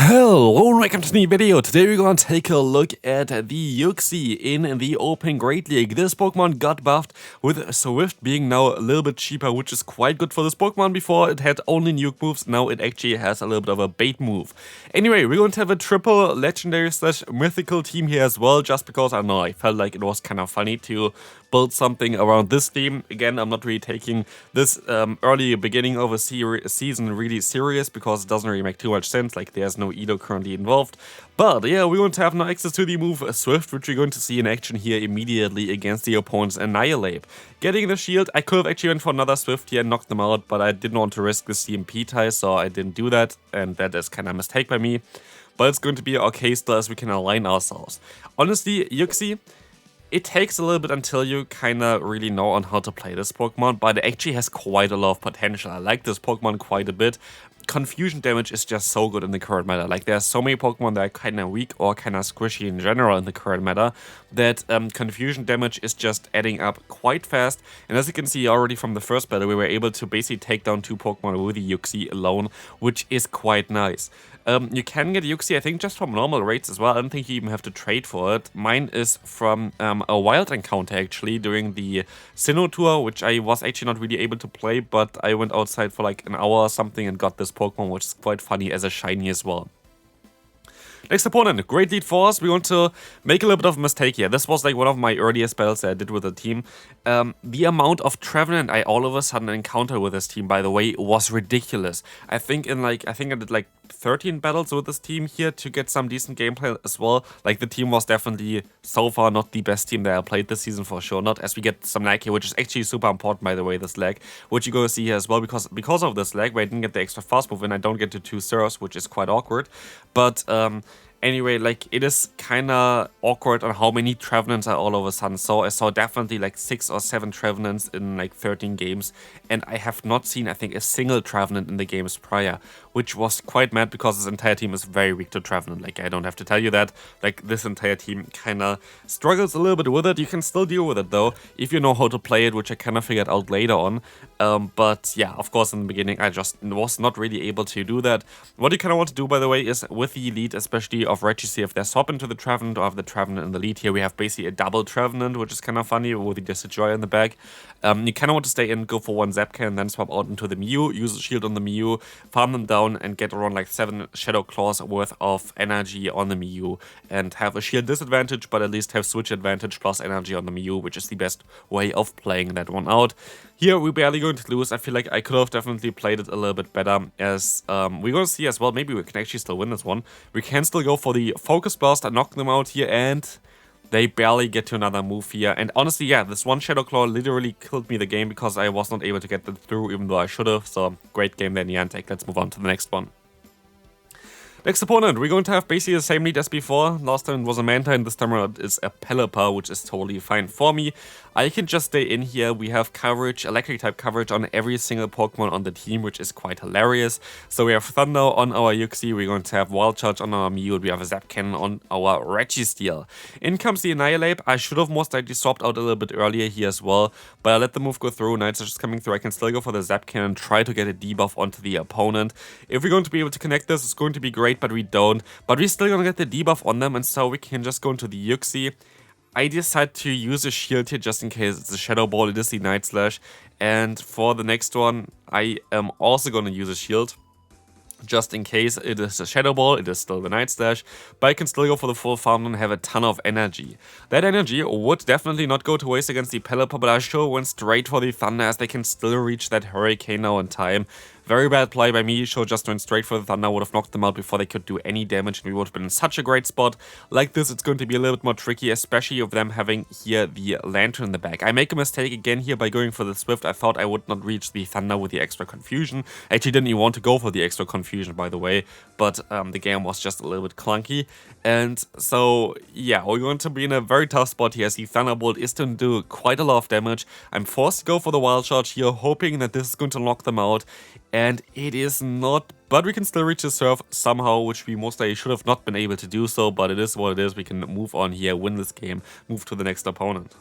Hello and welcome to the new video. Today we're gonna take a look at the Uxie in the Open Great League. This Pokemon got buffed with Swift being now a little bit cheaper, which is quite good for this Pokemon. Before it had only nuke moves, now it actually has a little bit of a bait move. Anyway, we're going to have a triple legendary slash mythical team here as well, just because I don't know, I felt like it was kind of funny to build something around this team. Again, I'm not really taking this early beginning of a season really serious because it doesn't really make too much sense, like there's no Edo currently involved. But yeah, we're going to have now access to the move Swift, which we're going to see in action here immediately against the opponent's Annihilate. Getting the shield, I could have actually went for another Swift here and knocked them out, but I didn't want to risk the CMP tie, so I didn't do that, and that is kind of a mistake by me. But it's going to be okay still as we can align ourselves. Honestly, Uxie, it takes a little bit until you kinda really know on how to play this Pokemon, but it actually has quite a lot of potential. I like this Pokemon quite a bit. Confusion damage is just so good in the current meta. Like, there are so many Pokemon that are kinda weak or kinda squishy in general in the current meta that confusion damage is just adding up quite fast. And as you can see already from the first battle, we were able to basically take down two Pokemon with the Uxie alone, which is quite nice. You can get Uxie, I think, just from normal rates as well. I don't think you even have to trade for it. Mine is from a wild encounter, actually, during the Sinnoh tour, which I was actually not really able to play, but I went outside for like an hour or something and got this Pokemon, which is quite funny as a shiny as well. Next opponent, Great Lead Force. We want to make a little bit of a mistake here. This was like one of my earliest battles that I did with the team. The amount of Trevenant I all of a sudden encountered with this team, by the way, was ridiculous. I think I did like 13 battles with this team here to get some decent gameplay as well. Like, the team was definitely so far not the best team that I played this season for sure. Not as we get some lag here, which is actually super important, by the way, this lag, which you're going to see here as well, because of this lag, where I didn't get the extra fast move and I don't get to 2 serves, which is quite awkward. But anyway, like, it is kind of awkward on how many Trevenants are all of a sudden. So I saw definitely like 6 or 7 Trevenants in like 13 games, and I have not seen, I think, a single Trevenant in the games prior, which was quite mad because this entire team is very weak to Trevenant. Like, I don't have to tell you that. Like, this entire team kind of struggles a little bit with it. You can still deal with it though, if you know how to play it, which I kind of figured out later on. But yeah, of course, in the beginning, I just was not really able to do that. What you kind of want to do, by the way, is with the lead, especially of Reggie, if they swap into the Trevenant or have the Trevenant in the lead here, we have basically a double Trevenant, which is kind of funny with the Decidueye in the back. You kind of want to stay in, go for one Zapcan, and then swap out into the Mew, use a shield on the Mew, farm them down, and get around like 7 Shadow Claws worth of energy on the Mew, and have a shield disadvantage, but at least have switch advantage plus energy on the Mew, which is the best way of playing that one out. Here, we're barely going to lose. I feel like I could have definitely played it a little bit better, as we're going to see as well, maybe we can actually still win this one. We can still go for the Focus Blast and knock them out here, and they barely get to another move here. And honestly, yeah, this one Shadow Claw literally killed me the game because I was not able to get that through, even though I should have. So, great game there, Niantic. Let's move on to the next one. Next opponent, we're going to have basically the same lead as before. Last time it was a Manta, and this time around it's a Pelipper, which is totally fine for me. I can just stay in here. We have coverage, electric type coverage on every single Pokemon on the team, which is quite hilarious. So we have Thunder on our Uxie, we're going to have Wild Charge on our Mew, we have a Zap Cannon on our Registeel. In comes the Annihilate. I should have most likely swapped out a little bit earlier here as well, but I let the move go through. Night Surge is coming through. I can still go for the Zap Cannon, try to get a debuff onto the opponent. If we're going to be able to connect this, it's going to be great, but we don't. But we're still going to get the debuff on them, and so we can just go into the Uxie. I decide to use a shield here just in case it's a Shadow Ball, it is the Night Slash. And for the next one, I am also going to use a shield. Just in case it is a Shadow Ball, it is still the Night Slash, but I can still go for the full farm and have a ton of energy. That energy would definitely not go to waste against the Pelipper, but I sure went straight for the Thunder as they can still reach that Hurricane now in time. Very bad play by me, sure just went straight for the Thunder, would have knocked them out before they could do any damage, and we would have been in such a great spot. Like this, it's going to be a little bit more tricky, especially with them having here the Lantern in the back. I make a mistake again here by going for the Swift. I thought I would not reach the Thunder with the extra confusion. I actually didn't even want to go for the extra confusion, by the way, but the game was just a little bit clunky. And so, yeah, we're going to be in a very tough spot here, as the Thunderbolt is going to do quite a lot of damage. I'm forced to go for the Wild Charge here, hoping that this is going to knock them out. And it is not, but we can still reach the serve somehow, which we most likely should have not been able to do so, but it is what it is. We can move on here, win this game, move to the next opponent.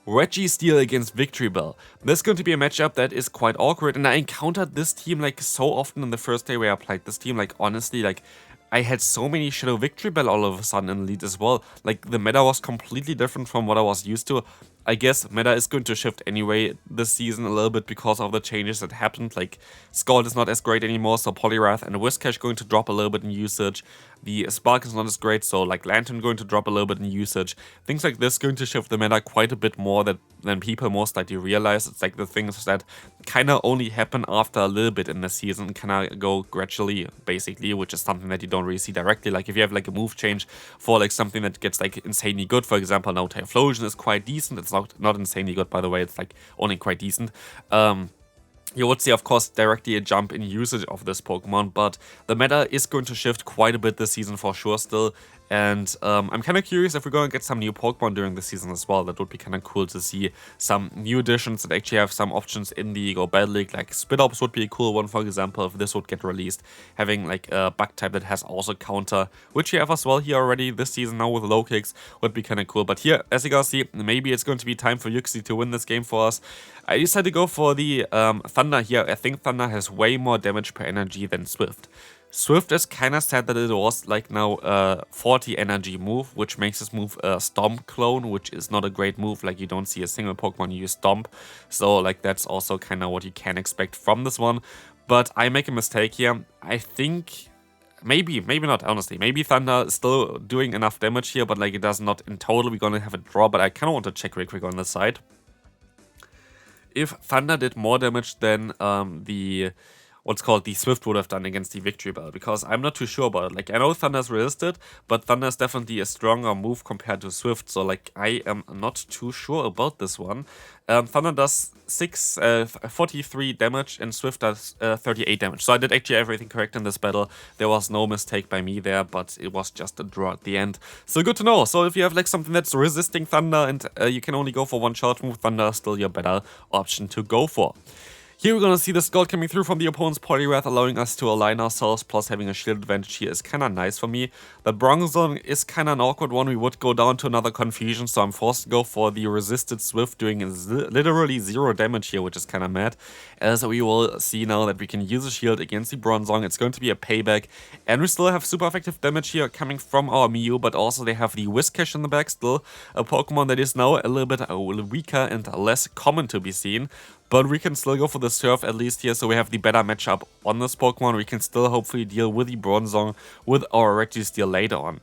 Registeel against Victory Bell. This is going to be a matchup that is quite awkward, and I encountered this team like so often in the first day where I played this team. Like honestly, like I had so many Shadow Victory Bell all of a sudden in Elite as well. Like the meta was completely different from what I was used to. I guess meta is going to shift anyway this season a little bit because of the changes that happened. Like Scald is not as great anymore, so Poliwrath and Whiscash going to drop a little bit in usage. The Spark is not as great, so like Lanturn going to drop a little bit in usage. Things like this going to shift the meta quite a bit more than people most likely realize. It's like the things that kind of only happen after a little bit in the season, kind of go gradually, basically, which is something that you don't really see directly. Like if you have like a move change for like something that gets like insanely good, for example, now Typhlosion is quite decent. It's not insanely good, by the way. It's like only quite decent. You would see, of course, directly a jump in usage of this Pokemon, but the meta is going to shift quite a bit this season for sure still. And I'm kind of curious if we're going to get some new Pokemon during the season as well. That would be kind of cool to see some new additions that actually have some options in the Go Battle League. Like Spitops would be a cool one, for example, if this would get released. Having like a bug type that has also counter, which you have as well here already this season now with low kicks, would be kind of cool. But here, as you guys see, maybe it's going to be time for Uxie to win this game for us. I decided to go for the Thunder here. I think Thunder has way more damage per energy than Swift. Swift is kind of sad that it was like now a 40 energy move, which makes this move a Stomp clone, which is not a great move. Like you don't see a single Pokemon use Stomp, so like that's also kind of what you can expect from this one. But I make a mistake here. I think maybe not, honestly. Maybe Thunder is still doing enough damage here, but like it does not in total. We're gonna have a draw, but I kind of want to check real quick on the side. If Thunder did more damage than the Swift would have done against the Victory Bell, because I'm not too sure about it. Like, I know Thunder's resisted, but Thunder is definitely a stronger move compared to Swift, so like, I am not too sure about this one. Thunder does 43 damage and Swift does 38 damage, so I did actually everything correct in this battle. There was no mistake by me there, but it was just a draw at the end. So good to know. So if you have like something that's resisting Thunder and you can only go for one charge move, Thunder is still your better option to go for. Here we're gonna see the Scald coming through from the opponent's Poliwrath, allowing us to align ourselves, plus having a shield advantage here is kinda nice for me. The Bronzong is kinda an awkward one. We would go down to another confusion, so I'm forced to go for the resisted Swift, doing literally 0 damage here, which is kinda mad. As we will see now that we can use a shield against the Bronzong, it's going to be a payback. And we still have super effective damage here coming from our Mew, but also they have the Whiscash in the back still, a Pokemon that is now a little bit weaker and less common to be seen. But we can still go for the Surf at least here, so we have the better matchup on this Pokemon. We can still hopefully deal with the Bronzong with our Registeel later on.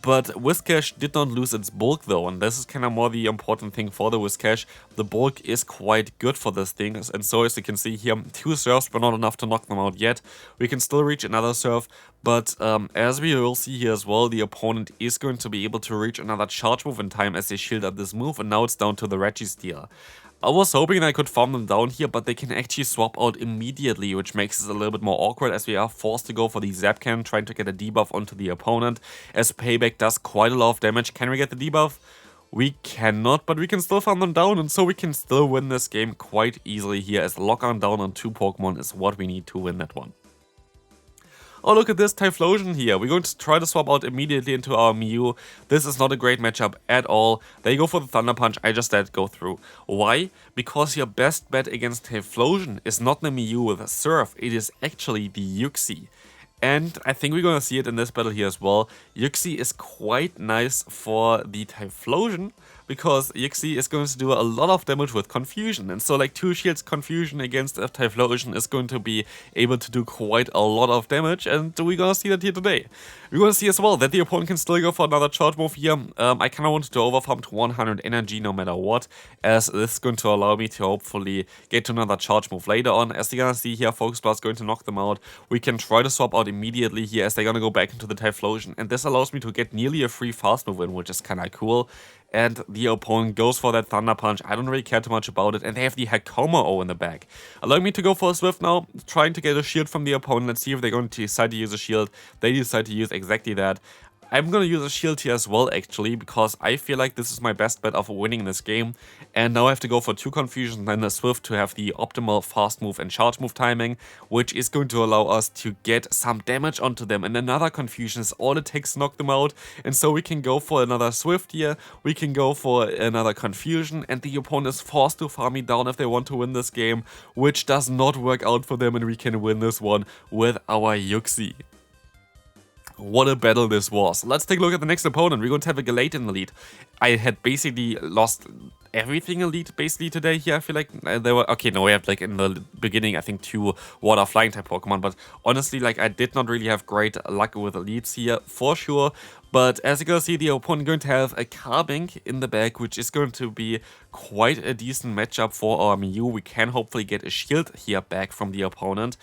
But Whiscash did not lose its bulk though, and this is kind of more the important thing for the Whiscash. The bulk is quite good for this thing, and so as you can see here, 2 Surfs but not enough to knock them out yet. We can still reach another Surf, but as we will see here as well, the opponent is going to be able to reach another charge move in time as they shield up this move, and now it's down to the Registeel. I was hoping I could farm them down here, but they can actually swap out immediately, which makes it a little bit more awkward as we are forced to go for the Zap Cannon, trying to get a debuff onto the opponent, as Payback does quite a lot of damage. Can we get the debuff? We cannot, but we can still farm them down, and so we can still win this game quite easily here, as lock-on down on 2 Pokemon is what we need to win that one. Oh, look at this Typhlosion here. We're going to try to swap out immediately into our Mew. This is not a great matchup at all. They go for the Thunder Punch. I just let it go through. Why? Because your best bet against Typhlosion is not the Mew with a Surf. It is actually the Uxie. And I think we're going to see it in this battle here as well. Uxie is quite nice for the Typhlosion, because Uxie is going to do a lot of damage with Confusion. And so like 2 shields Confusion against a Typhlosion is going to be able to do quite a lot of damage, and we're going to see that here today. We're going to see as well that the opponent can still go for another charge move here. I kind of wanted to overfarm to 100 energy no matter what, as this is going to allow me to hopefully get to another charge move later on. As you're going to see here, Focus Blast is going to knock them out. We can try to swap out immediately here as they're going to go back into the Typhlosion, and this allows me to get nearly a free fast move in, which is kind of cool. And the opponent goes for that Thunder Punch. I don't really care too much about it, and they have the Hakoma-O in the back, allowing me to go for a Swift now, trying to get a shield from the opponent. Let's see if they're going to decide to use a shield. They decide to use exactly that. I'm gonna use a shield here as well, actually, because I feel like this is my best bet of winning this game. And now I have to go for 2 Confusions and then a Swift to have the optimal fast move and charge move timing, which is going to allow us to get some damage onto them. And another Confusion is all it takes to knock them out. And so we can go for another Swift here, we can go for another Confusion, and the opponent is forced to farm me down if they want to win this game, which does not work out for them, and we can win this one with our Uxie. What a battle this was. Let's take a look at the next opponent. We're going to have a Galade in the lead. I had basically lost everything elite basically today here. I feel like they were okay. No, we had like in the beginning I think 2 water flying type Pokemon, but honestly, like I did not really have great luck with elites here for sure. But as you can see, the opponent going to have a Carbink in the back, which is going to be quite a decent matchup for our Mew. We can hopefully get a shield here back from the opponent.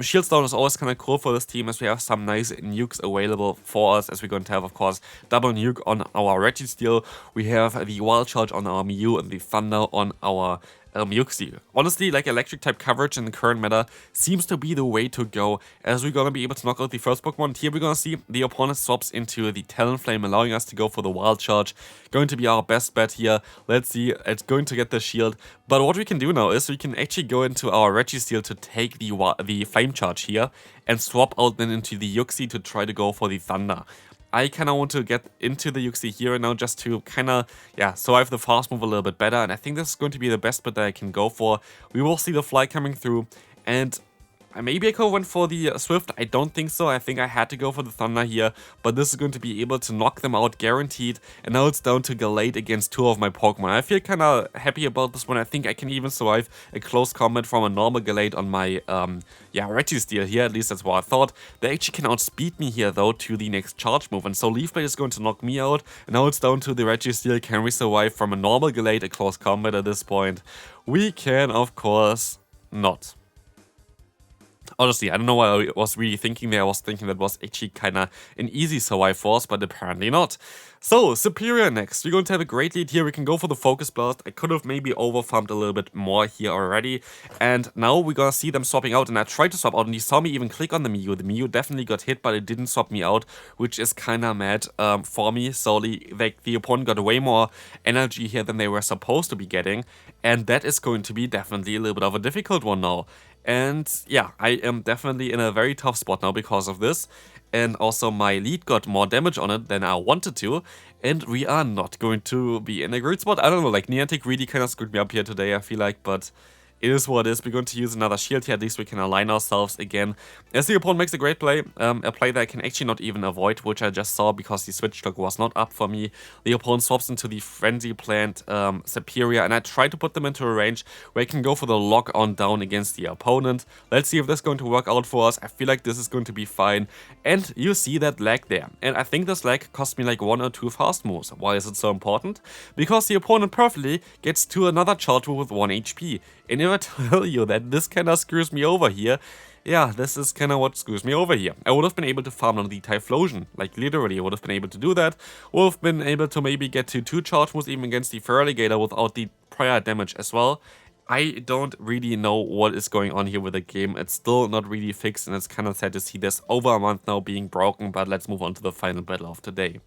Shield down is always kind of cool for this team, as we have some nice nukes available for us, as we're going to have, of course, double nuke on our Registeel. We have the Wild Charge on our Mew and the Thunder on our Uxie. Honestly, like electric type coverage in the current meta seems to be the way to go, as we're gonna be able to knock out the first Pokemon. Here we're gonna see the opponent swaps into the Talonflame, allowing us to go for the Wild Charge. Going to be our best bet here. Let's see, it's going to get the shield. But what we can do now is we can actually go into our Registeel to take the Flame Charge here and swap out then into the Uxie to try to go for the Thunder. I kind of want to get into the Uxie here and now just to kind of, yeah, survive the fast move a little bit better. And I think this is going to be the best bet that I can go for. We will see the Fly coming through, and maybe I could have went for the Swift. I don't think so. I think I had to go for the Thunder here, but this is going to be able to knock them out guaranteed. And now it's down to Galade against 2 of my Pokemon. I feel kind of happy about this one. I think I can even survive a close combat from a normal Galade on my Registeel here. At least that's what I thought. They actually can outspeed me here though to the next charge move, and so Leaf Blade is going to knock me out. And now it's down to the Registeel. Can we survive from a normal Galade a close combat at this point? We can, of course, not. Honestly, I don't know what I was really thinking there. I was thinking that was actually kind of an easy survive force, but apparently not. So, Superior next. We're going to have a great lead here. We can go for the Focus Blast. I could have maybe overfarmed a little bit more here already. And now we're going to see them swapping out. And I tried to swap out, and you saw me even click on the Mew. The Mew definitely got hit, but it didn't swap me out, which is kind of mad for me. So, the opponent got way more energy here than they were supposed to be getting. And that is going to be definitely a little bit of a difficult one now. And yeah, I am definitely in a very tough spot now because of this. And also my lead got more damage on it than I wanted to. And we are not going to be in a great spot. I don't know, like Niantic really kind of screwed me up here today, I feel like, but it is what it is. We're going to use another shield here. At least we can align ourselves again. As the opponent makes a great play, a play that I can actually not even avoid, which I just saw because the switch lock was not up for me. The opponent swaps into the Frenzy Plant Superior, and I try to put them into a range where I can go for the lock on down against the opponent. Let's see if this is going to work out for us. I feel like this is going to be fine. And you see that lag there. And I think this lag cost me like 1 or 2 fast moves. Why is it so important? Because the opponent perfectly gets to another charge move with 1 HP. And if I tell you that this kind of screws me over here, yeah, this is kind of what screws me over here. I would have been able to farm on the Typhlosion. Like, literally, I would have been able to do that. Would have been able to maybe get to 2 charge moves even against the Feraligatr without the prior damage as well. I don't really know what is going on here with the game. It's still not really fixed, and it's kind of sad to see this over a month now being broken. But let's move on to the final battle of today.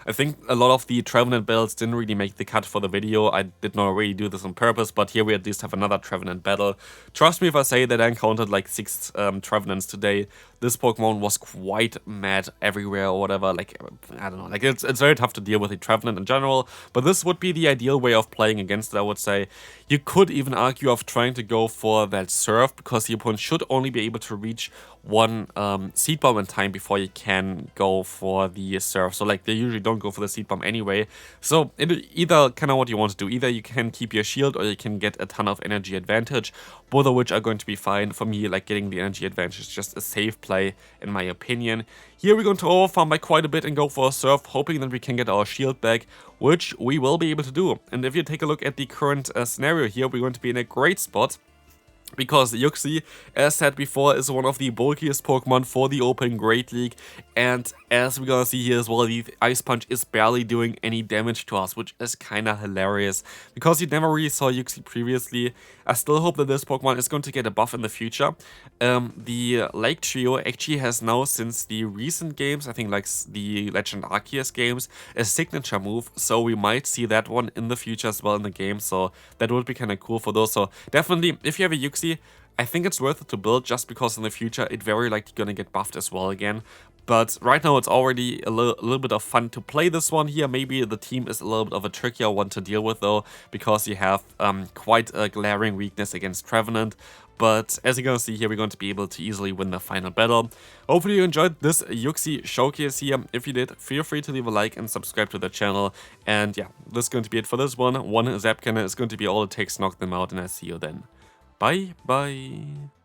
I think a lot of the Trevenant battles didn't really make the cut for the video. I did not really do this on purpose, but here we at least have another Trevenant battle. Trust me if I say that I encountered like 6 Trevenants today. This Pokemon was quite mad everywhere or whatever. Like, I don't know, like it's very tough to deal with the Trevenant in general, but this would be the ideal way of playing against it, I would say. You could even argue of trying to go for that Surf, because the opponent should only be able to reach 1 Seed Bomb in time before you can go for the Surf. So like they usually don't go for the Seed Bomb anyway. So either kind of what you want to do. Either you can keep your shield or you can get a ton of energy advantage. Both of which are going to be fine. For me, like getting the energy advantage is just a safe play in my opinion. Here we're going to overfarm by quite a bit and go for a Surf, hoping that we can get our shield back, which we will be able to do. And if you take a look at the current scenario here, we're going to be in a great spot. Because Uxie, as said before, is one of the bulkiest Pokemon for the Open Great League. And as we're gonna see here as well, the Ice Punch is barely doing any damage to us, which is kinda hilarious. Because you never really saw Uxie previously, I still hope that this Pokemon is going to get a buff in the future. The Lake Trio actually has now, since the recent games, I think like the Legend Arceus games, a signature move, so we might see that one in the future as well in the game, so that would be kinda cool for those. So definitely, if you have a Uxie, I think it's worth it to build just because in the future it very likely gonna get buffed as well again. But right now it's already a little bit of fun to play this one here. Maybe the team is a little bit of a trickier one to deal with though, because you have quite a glaring weakness against Trevenant. But as you're gonna see here, we're going to be able to easily win the final battle. Hopefully you enjoyed this Uxie showcase here. If you did, feel free to leave a like and subscribe to the channel. And yeah, this is going to be it for this one. One Zap Cannon is going to be all it takes to knock them out, and I see you then. Bye bye.